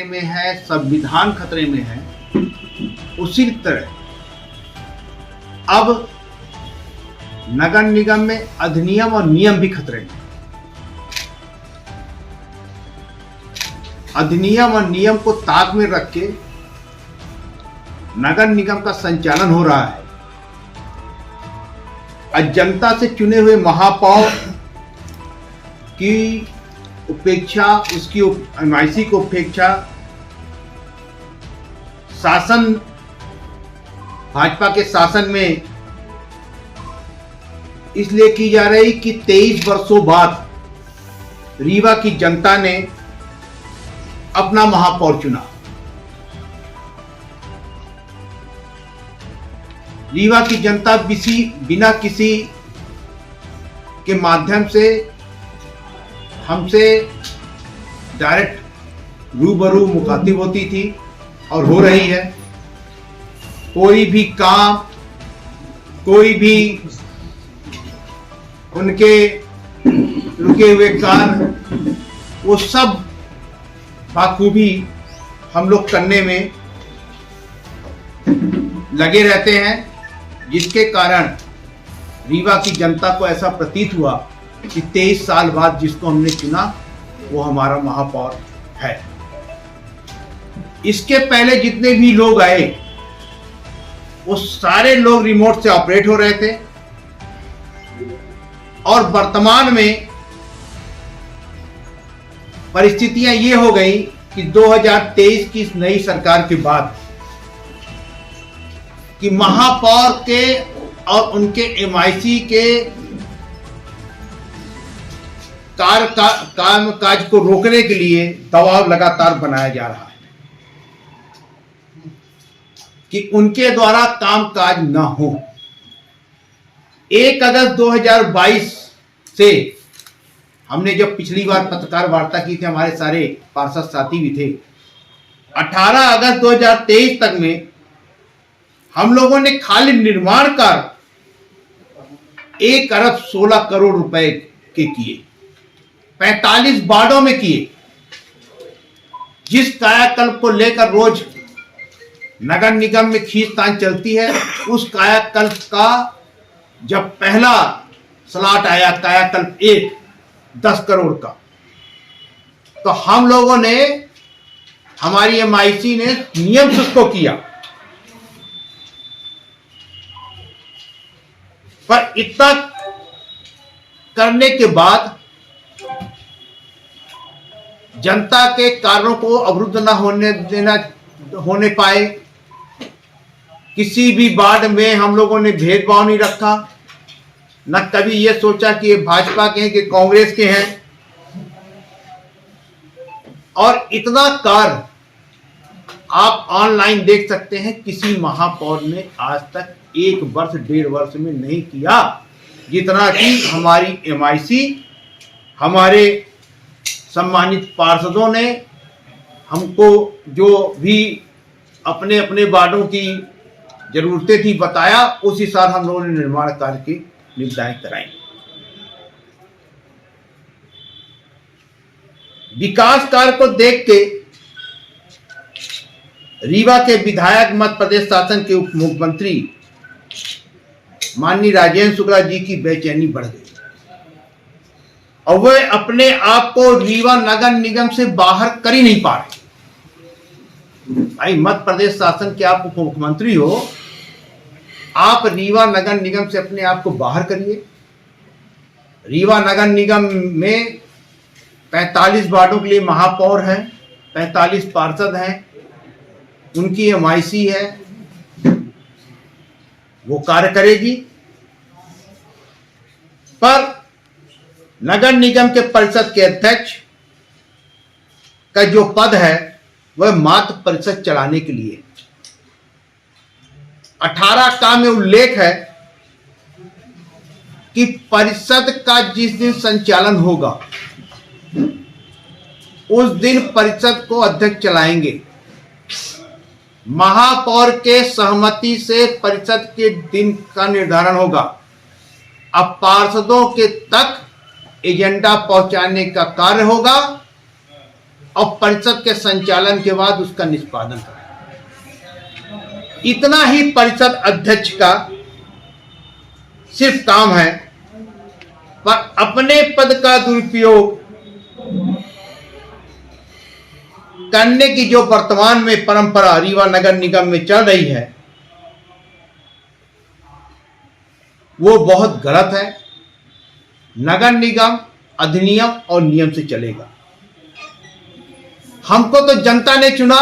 में है, संविधान खतरे में है, उसी तरह अब नगर निगम में अधिनियम और नियम भी खतरे में। अधिनियम और नियम को ताक में रख के नगर निगम का संचालन हो रहा है। आज जनता से चुने हुए महापौर की उपेक्षा, उसकी एमआईसी को उपेक्षा शासन, भाजपा के शासन में इसलिए की जा रही कि 23 वर्षों बाद रीवा की जनता ने अपना महापौर चुना। रीवा की जनता बिना किसी के माध्यम से हमसे डायरेक्ट रूबरू मुखातिब होती थी और हो रही है। कोई भी काम, कोई भी उनके रुके हुए कार्य, वो सब बाखूबी हम लोग करने में लगे रहते हैं, जिसके कारण रीवा की जनता को ऐसा प्रतीत हुआ कि 23 साल बाद जिसको हमने चुना वो हमारा महापौर है। इसके पहले जितने भी लोग आए वो सारे लोग रिमोट से ऑपरेट हो रहे थे और वर्तमान में परिस्थितियां ये हो गई कि 2023 की नई सरकार के बाद कि महापौर के और उनके एमआईसी के काम काज को रोकने के लिए दबाव लगातार बनाया जा रहा है कि उनके द्वारा काम काज न हो। 1 अगस्त 2022 से हमने जब पिछली बार पत्रकार वार्ता की थी, हमारे सारे पार्षद साथी भी थे, 18 अगस्त 2023 तक में हम लोगों ने खाली निर्माण कार्य 1 अरब 16 करोड़ रुपए के किए, 45 वार्डों में किए। जिस कायाकल्प को लेकर रोज नगर निगम में खींचतान चलती है, उस कायाकल्प का जब पहला स्लॉट आया कायाकल्प 1 10 करोड़ का, तो हम लोगों ने, हमारी एमआईसी ने नियम से उसको किया। पर इतना करने के बाद जनता के कार्यों को अवरुद्ध न होने पाए। किसी भी वार्ड में हम लोगों ने भेदभाव नहीं रखा, न कभी ये सोचा कि ये भाजपा के हैं कि कांग्रेस के हैं। और इतना कार्य आप ऑनलाइन देख सकते हैं, किसी महापौर ने आज तक 1 वर्ष 1.5 वर्ष में नहीं किया, जितना कि हमारी एमआईसी, हमारे सम्मानित पार्षदों ने हमको जो भी अपने अपने वार्डों की जरूरतें थी बताया, उस हिसाब हम लोगों ने निर्माण कार्य की निविदाएं कराई। विकास कार्य को देख के रीवा के विधायक, मध्य प्रदेश शासन के उप मुख्यमंत्री माननीय राजेंद्र शुक्ला जी की बेचैनी बढ़ गई और वे अपने आप को रीवा नगर निगम से बाहर कर ही नहीं पा रहे। भाई, मध्य प्रदेश शासन के आप उप मुख्यमंत्री हो, आप रीवा नगर निगम से अपने आप को बाहर करिए। रीवा नगर निगम में 45 वार्डों के लिए महापौर है, 45 पार्षद हैं, उनकी एमआईसी है, वो कार्य करेगी। पर नगर निगम के परिषद के अध्यक्ष का जो पद है वह मात्र परिषद चलाने के लिए। 18 का में उल्लेख है कि परिषद का जिस दिन संचालन होगा उस दिन परिषद को अध्यक्ष चलाएंगे। महापौर के सहमति से परिषद के दिन का निर्धारण होगा। अब पार्षदों के तक एजेंडा पहुंचाने का कार्य होगा और परिषद के संचालन के बाद उसका निष्पादन कराए। इतना ही परिषद अध्यक्ष का सिर्फ काम है, पर अपने पद का दुरुपयोग करने की जो वर्तमान में परंपरा रीवा नगर निगम में चल रही है वो बहुत गलत है। नगर निगम अधिनियम और नियम से चलेगा। हमको तो जनता ने चुना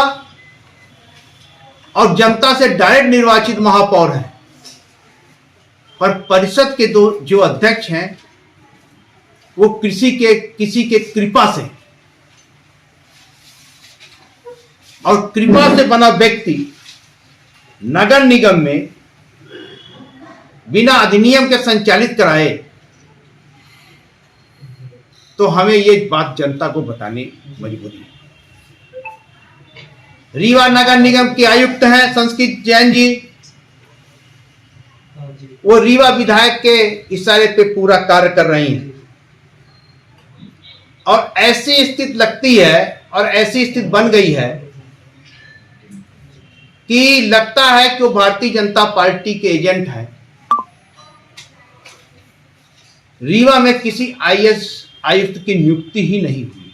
और जनता से डायरेक्ट निर्वाचित महापौर हैं, पर परिषद के जो अध्यक्ष हैं वो किसी के कृपा से, और कृपा से बना व्यक्ति नगर निगम में बिना अधिनियम के संचालित कराए, तो हमें ये बात जनता को बताने मजबूरी है। रीवा नगर निगम के आयुक्त हैं संस्कृत जैन जी, वो रीवा विधायक के इशारे पे पूरा कार्य कर रही हैं, और ऐसी स्थिति लगती है और ऐसी स्थिति बन गई है कि लगता है कि वो भारतीय जनता पार्टी के एजेंट हैं। रीवा में किसी आईएएस आयुक्त की नियुक्ति ही नहीं हुई।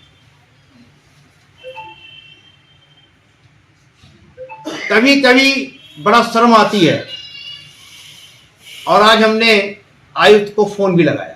कभी कभी बड़ा शर्म आती है, और आज हमने आयुक्त को फोन भी लगाया।